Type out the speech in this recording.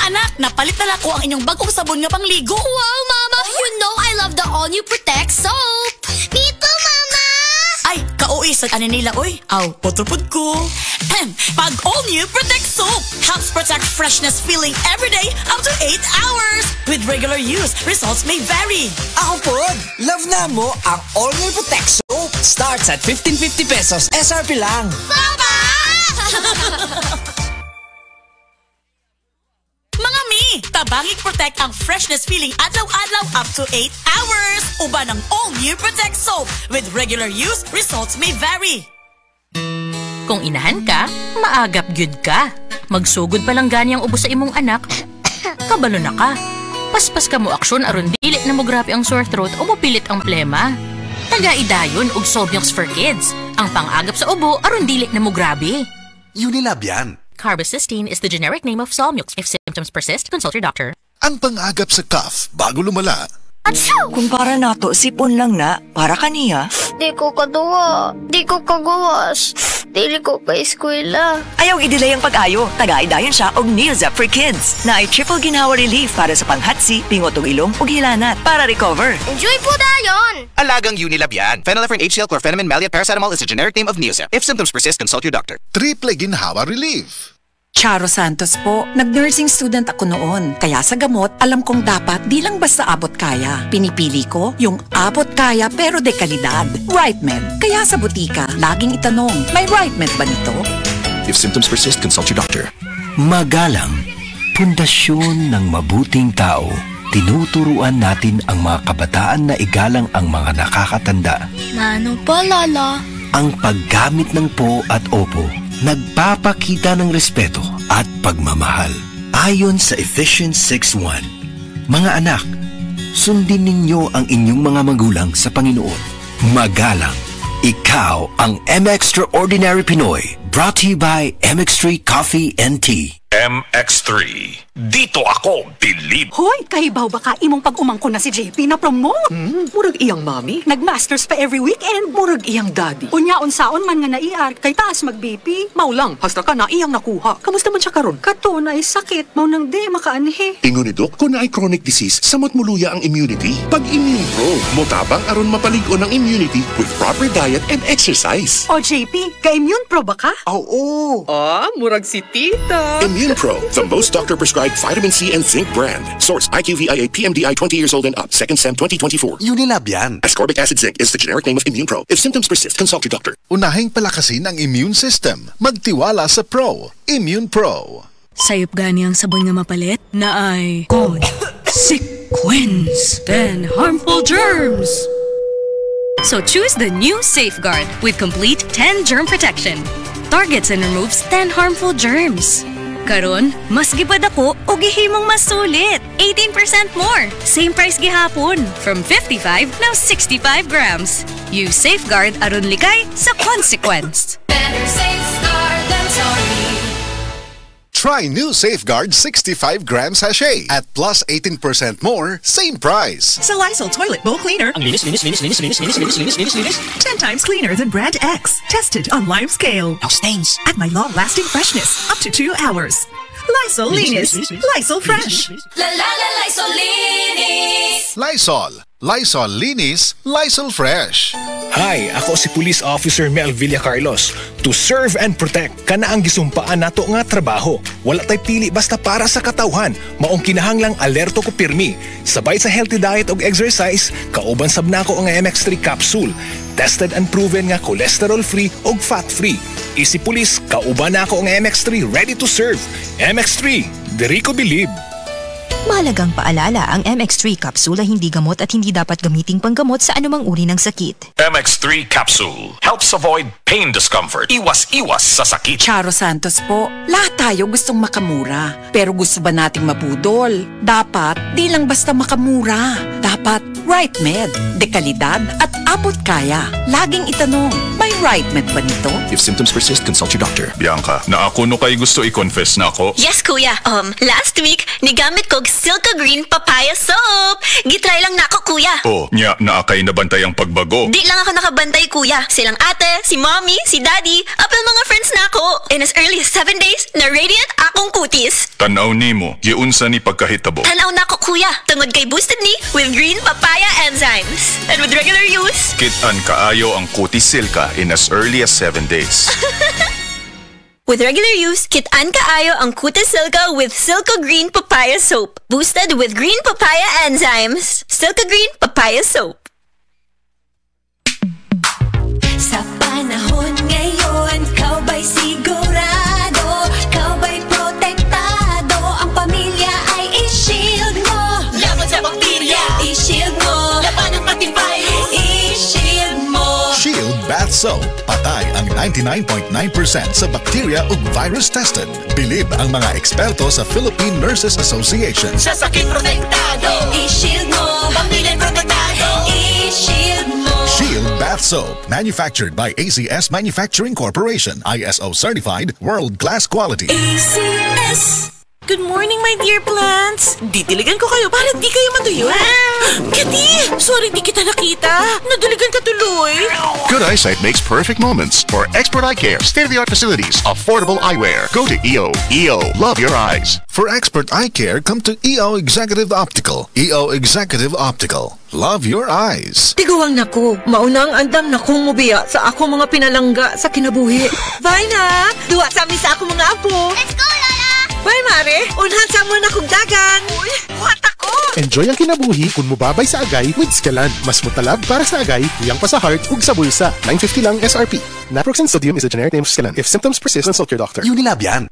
anak, napalit na ko ang inyong bagong sabon nga pangligo. Wow, Mama! You know I love the All New Protect soap! Me too, Mama! Ay, kauwi sa nila, oy. Aw, potropod ko. Pag All New Protect soap helps protect freshness feeling every day up to 8 hours. With regular use, results may vary. Ako pod, love na mo ang All New Protect soap. Starts at 1550 pesos, SRP lang. Papa! Mga mi, tabangig protect ang freshness feeling adlaw-adlaw up to 8 hours. Uban ng All New Protect soap. With regular use, results may vary. Kung inahan ka, maagap gyud ka. Magsugod pa lang gani ang ubos sa imong anak, kabalo na ka. Paspas ka mo aksyon aron dili na mo grabe ang sore throat o mopilit ang plema. Taga-idayon og Solmiox for Kids. Ang pang-agap sa ubo aron dili na mo grabe. Unilab yan. Carbocisteine is the generic name of Solmiox. If symptoms persist, consult your doctor. Ang pang-agap sa cough bago lumala. Kung para nato, sipon lang na, para kaniya. Di ko kaduwa. Di ko kagawas. Dili ko pa eskwela. Ayaw i-delay ang pag-ayo. Taga-idayon siya og Neozep for Kids na ay triple ginawa relief para sa panghatsi, pingot og ilong ug hilanat para recover. Enjoy po dayon! Alagang Unilab yan. Phenylephrine, HCl, chlorpheniramine, maleate, paracetamol is a generic name of Neozep. If symptoms persist, consult your doctor. Triple ginhawa relief. Charo Santos po. Nag-nursing student ako noon. Kaya sa gamot, alam kong dapat di lang basta abot kaya. Pinipili ko yung abot kaya pero de kalidad. RightMed. Kaya sa butika, laging itanong, may RightMed ba nito? If symptoms persist, consult your doctor. Magalang, pundasyon ng mabuting tao. Tinuturuan natin ang mga kabataan na igalang ang mga nakakatanda. Nano pa, Lala? Ang paggamit ng po at opo, nagpapakita ng respeto at pagmamahal. Ayon sa Ephesians 6:1, mga anak, sundin ninyo ang inyong mga magulang sa Panginoon. Magalang, ikaw ang M-Extraordinary Pinoy. Brought to you by MX3 Coffee and Tea. MX3. Dito ako, believe. Hoy, kahibaw baka imong pag-umangko na si JP na promote. Murag iyang mami. Nag-masters pa every weekend. Murag iyang daddy. Unya-unsaon man nga naiar, kay taas mag-BP. Maulang, hasta ka na iyang nakuha. Kamusta man siya karon? Kato na ay sakit, mau nang di makaanhi. Ingon ni Doc, kung na ay chronic disease, samot muluya ang immunity. Pag Immune Pro, motabang aron mapaligo ng immunity with proper diet and exercise. O JP, ka-Immune Pro ba ka? Oo. Murag si tita. Immune Pro, the most doctor-prescribed vitamin C and zinc brand. Source IQVIA PMDI 20 years old and up. Second SEM 2024. Unilab yan. Ascorbic acid zinc is the generic name of Immune Pro. If symptoms persist, consult your doctor. Unahing palakasin ang immune system. Magtiwala sa Pro. Immune Pro. Sayop gani ang sabon nga mapalit na ay code sequence 10 harmful germs. So choose the new Safeguard with complete 10 germ protection. Targets and removes 10 harmful germs. Karon, mas gipad ako o gihimong mas sulit. 18% more. Same price gihapon. From 55, now 65 grams. Use Safeguard aron likay sa consequence. Better Safeguard than sorry. Try new Safeguard 65 gram sachet at plus 18% more, same price. Sa Lysol Toilet Bowl Cleaner, Ang linis. 10 times cleaner than Brand X. Tested on live scale. No stains. At may long-lasting freshness, up to 2 hours. Lysol Linis. Lysol Fresh. La la la Lysol Linis. Lysol. Lysol Linis, Lysol Fresh. Hi, ako si Police Officer Mel Villacarlos. To serve and protect, kana ang gisumpaan nato nga trabaho. Wala tay pili basta para sa katawhan. Maong kinahanglang alerto ko pirmi. Sabay sa healthy diet og exercise, kauban sab nako ang MX3 capsule. Tested and proven nga cholesterol-free og fat-free. Easy Police, kauban nako ang MX3 ready to serve. MX3, diri ko believe. Mahalagang paalala, ang MX3 capsule ay hindi gamot at hindi dapat gamiting panggamot sa anumang uri ng sakit. MX3 capsule helps avoid pain discomfort. Iwas sa sakit. Charo Santos po. Lahat tayo gustong makamura. Pero gusto ba nating mabudol? Dapat, di lang basta makamura. Dapat, RightMed. De kalidad at abot kaya. Laging itanong, may May right med ba nito? If symptoms persist, consult your doctor. Bianca, na ako no kay gusto i-confess na ako. Yes, kuya. Last week, nigamit ko Silka Green Papaya Soap. Gitry lang na ako, kuya. Oh, nya naakay nabantay ang pagbago. Di lang ako nakabantay, kuya. Silang ate, si mommy, si daddy, apel mga friends na ako. In as early as 7 days, na-radiant akong kutis. Tanaw nimo, giunsa ni pagkahitabo. Tanaw na ako, kuya. Tungod kay boosted ni with green papaya enzymes. And with regular use, Kit-an kaayo ang kutis Silka in as early as 7 days. with regular use, kit-an kaayo ang kutis Silka with Silka Green Papaya Soap. Boosted with green papaya enzymes. Silka Green Papaya Soap. Sa panahon ngayon, kau ba'y sigurado? Kau ba'y protektado? Ang pamilya ay i-shield mo. Laban sa bakterya, i-shield mo. Laban ng pating virus, i-shield mo. Shield Bath Soap. Patay ang 99.9% sa bacteria ug virus tested. Bilib ang mga eksperto sa Philippine Nurses Association. Sa sakit protektado, i-shield mo. Pamilya protektado, i-shield mo. Shield Bath Soap. Manufactured by ACS Manufacturing Corporation. ISO certified, world-class quality. ACS! Good morning, my dear plants! Didiligan ko kayo para di kayo matuyo. Kitty! Sorry di kita nakita. Nadiligan ka tuloy. Good eyesight makes perfect moments. For expert eye care, state-of-the-art facilities, affordable eyewear, go to EO. EO, love your eyes. For expert eye care, come to EO Executive Optical. EO Executive Optical. Love your eyes. Tiguang nako, maunang andam na kong mubiya sa ako mga pinalangga sa kinabuhi. Bye na! Duwa sa amin sa ako mga apo. Let's go, Lola! Bye, Mare! Unhan sa mo na kong dagan. Uy, what ako? Enjoy ang kinabuhi kung mubabay sa agay with Scalan. Mas mutalab para sa agay, tuyang pa sa heart ug sa bulsa. $9.50 lang SRP. Naproxen sodium is a generic name of Scalan. If symptoms persist, consult your doctor. Unilab yan.